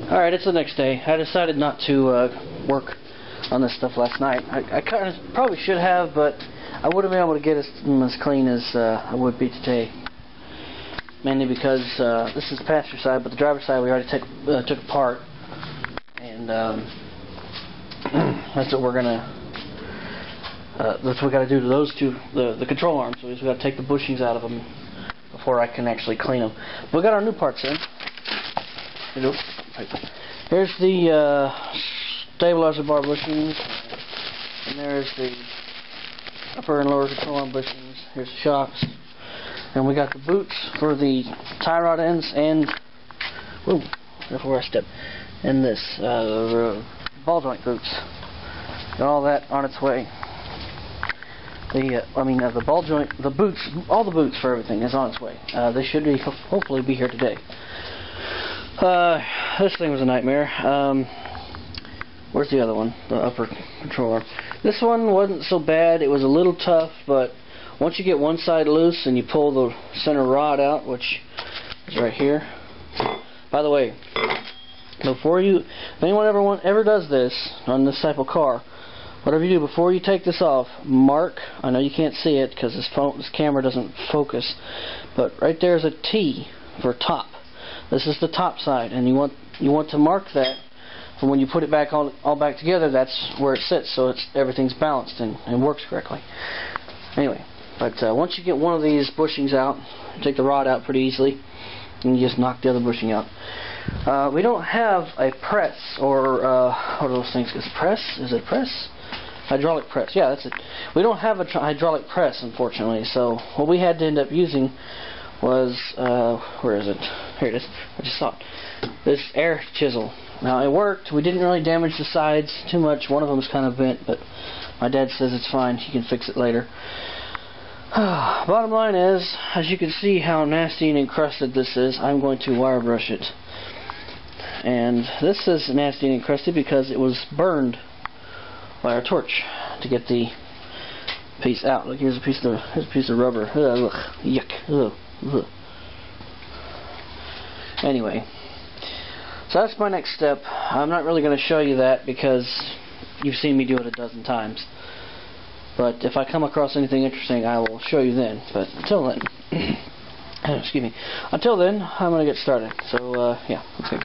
Alright, it's the next day. I decided not to work on this stuff last night. I kind of probably should have, but I would have been able to get it as clean as I would be today. Mainly because this is the passenger side, but the driver's side we already took apart. And that's what we're gonna. That's what we got to do to those two, the control arms. So we got to take the bushings out of them before I can actually clean them. We got our new parts in. Here's the stabilizer bar bushings, and there's the upper and lower control arm bushings. Here's the shocks, and we got the boots for the tie rod ends, and careful where I step, and this ball joint boots. Got all that on its way. The ball joint, the boots, all the boots for everything is on its way. They should be hopefully be here today. This thing was a nightmare. Where's the other one? The upper controller. This one wasn't so bad. It was a little tough, but once you get one side loose and you pull the center rod out, which is right here. By the way, if anyone ever does this on this type of car, whatever you do, before you take this off, mark. I know you can't see it because this camera doesn't focus, but right there is a T for top. This is the top side, and you want to mark that for when you put it back all back together. That's where it sits, so everything's balanced and works correctly. Anyway, but once you get one of these bushings out, you take the rod out pretty easily, and you just knock the other bushing out. We don't have a press, or what are those things? Is it press? Hydraulic press. Yeah, that's it. We don't have a hydraulic press, unfortunately. So what we had to end up using was where is it? Here it is. I just saw it. This air chisel. Now it worked. We didn't really damage the sides too much. One of them is kind of bent, but my dad says it's fine. He can fix it later. Bottom line is, as you can see how nasty and encrusted this is, I'm going to wire brush it. And this is nasty and encrusted because it was burned by our torch to get the piece out. Look, here's a piece of rubber. Ugh, yuck. Ugh. Ugh. Anyway, so that's my next step. I'm not really going to show you that because you've seen me do it a dozen times. But if I come across anything interesting, I will show you then. But until then, excuse me. Until then, I'm going to get started. So yeah, let's go.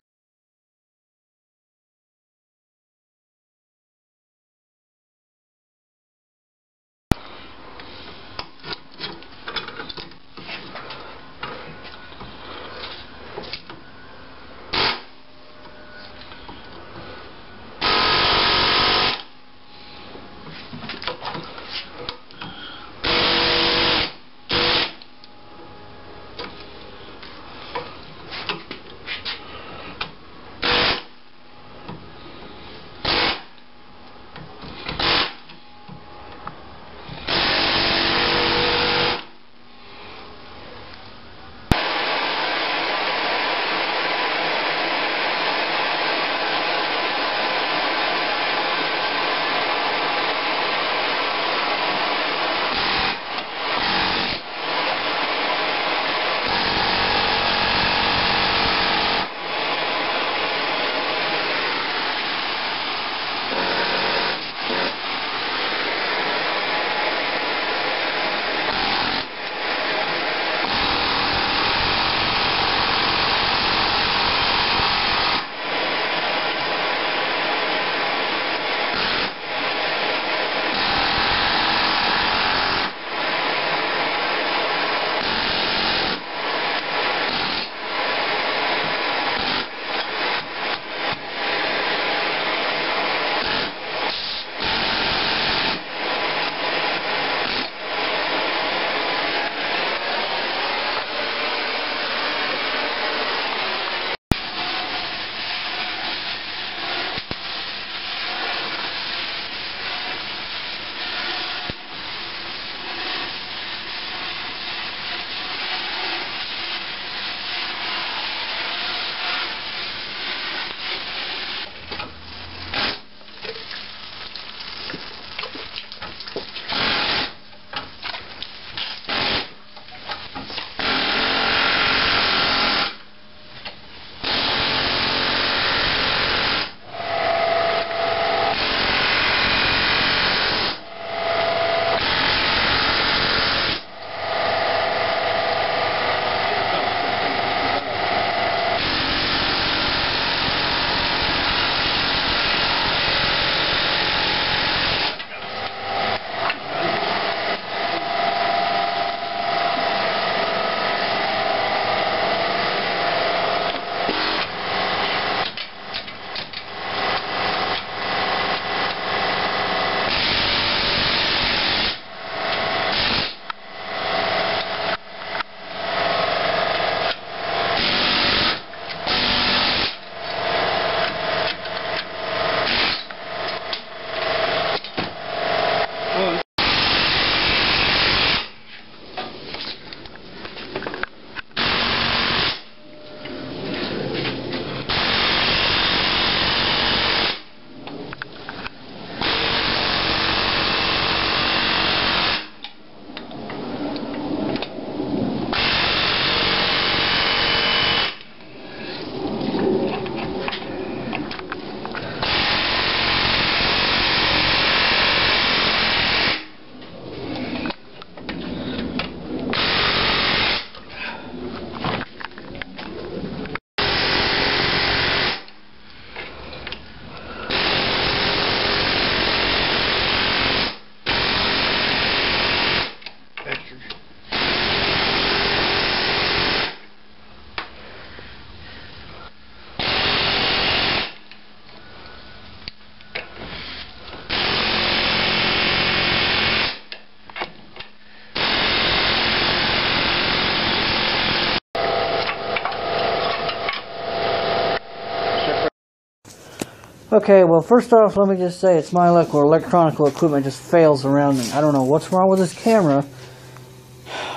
Okay, well, first off, let me just say it's my luck where electronic equipment just fails around me. I don't know what's wrong with this camera,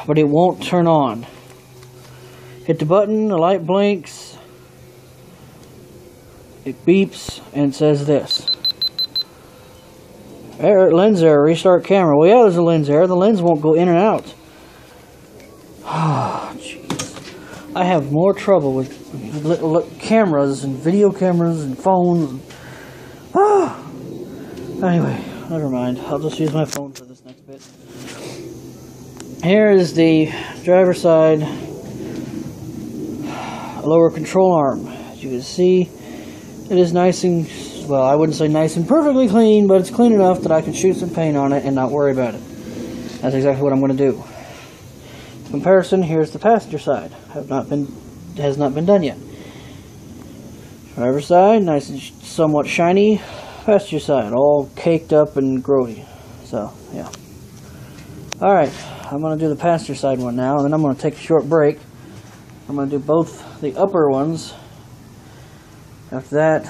but it won't turn on. Hit the button, the light blinks, it beeps, and says this. Lens error, restart camera. Well, yeah, there's a lens error. The lens won't go in and out. Oh, jeez. I have more trouble with cameras and video cameras and phones. Anyway, never mind. I'll just use my phone for this next bit. Here is the driver's side lower control arm. As you can see, it is nice and, well, I wouldn't say nice and perfectly clean, but it's clean enough that I can shoot some paint on it and not worry about it. That's exactly what I'm going to do. In comparison, here's the passenger side. Has not been done yet. Driver's side, nice and somewhat shiny. Passenger side, all caked up and grody. So, yeah. Alright, I'm going to do the passenger side one now, and then I'm going to take a short break. I'm going to do both the upper ones. After that,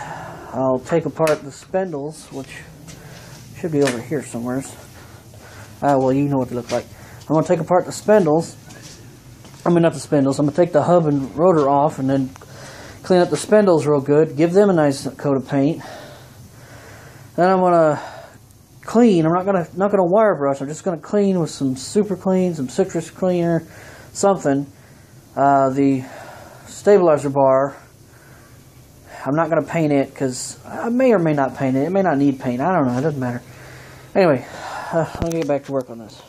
I'll take apart the spindles, which should be over here somewhere. Well, you know what they look like. I'm going to take apart the spindles. I mean, not the spindles. I'm going to take the hub and rotor off and then clean up the spindles real good. Give them a nice coat of paint. Then I'm going to clean. I'm not going to wire brush. I'm just going to clean with some super clean, some citrus cleaner, something. The stabilizer bar. I'm not going to paint it because I may or may not paint it. It may not need paint. I don't know. It doesn't matter. Anyway, let me get back to work on this.